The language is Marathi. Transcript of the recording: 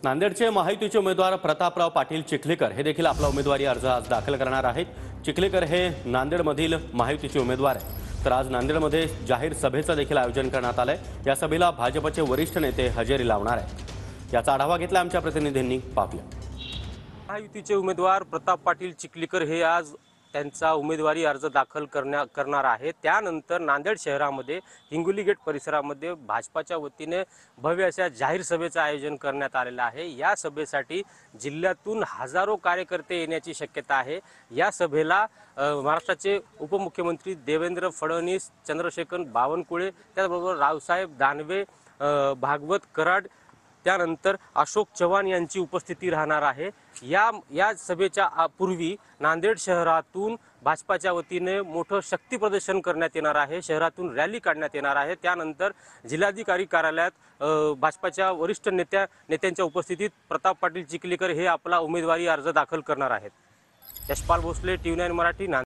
नांदेडचे महायुतीचे उमेदवार प्रतापराव पाटील चिखलीकर हे देखील आपला उमेदवारी अर्ज आज दाखल करणार आहेत। चिखलीकर हे नांदेडमधील महायुतीचे उमेदवार आहेत। तर आज नांदेडमध्ये जाहीर सभेचं देखील आयोजन करण्यात आलंय। या सभेला भाजपचे वरिष्ठ नेते हजेरी लावणार आहेत। याचा आढावा घेतला आमच्या प्रतिनिधींनी, पाहूया। महायुतीचे उमेदवार प्रताप पाटील चिखलीकर हे आज त्यांचा उमेदवारी अर्ज दाखल करणार आहे। त्यानंतर नांदेड शहरामध्ये हिंगोली गेट परिसरामध्ये भाजपाच्या वतीने भव्य अशा जाहीर सभेचं आयोजन करण्यात आलेलं आहे। या सभेसाठी जिल्ह्यातून हजारो कार्यकर्ते येण्याची शक्यता आहे। या सभेला महाराष्ट्राचे उपमुख्यमंत्री देवेंद्र फडणवीस, चंद्रशेखर बावनकुळे, त्याचबरोबर रावसाहेब दानवे, भागवत कराड, त्यानंतर अशोक चव्हाण यांची उपस्थिती राहणार आहे। या सभेच्या पूर्वी नांदेड शहरातून भाजपाच्या वतीने मोठं शक्ती प्रदर्शन करण्यात येणार आहे। शहरातून रॅली काढण्यात येणार आहे। त्यानंतर जिल्हाधिकारी कार्यालयात भाजपाच्या वरिष्ठ नेत्यांच्या उपस्थितीत प्रताप पाटील चिखलीकर हे आपला उमेदवारी अर्ज दाखल करणार आहेत। यशपाल भोसले, TV9 मराठी, नांदेड।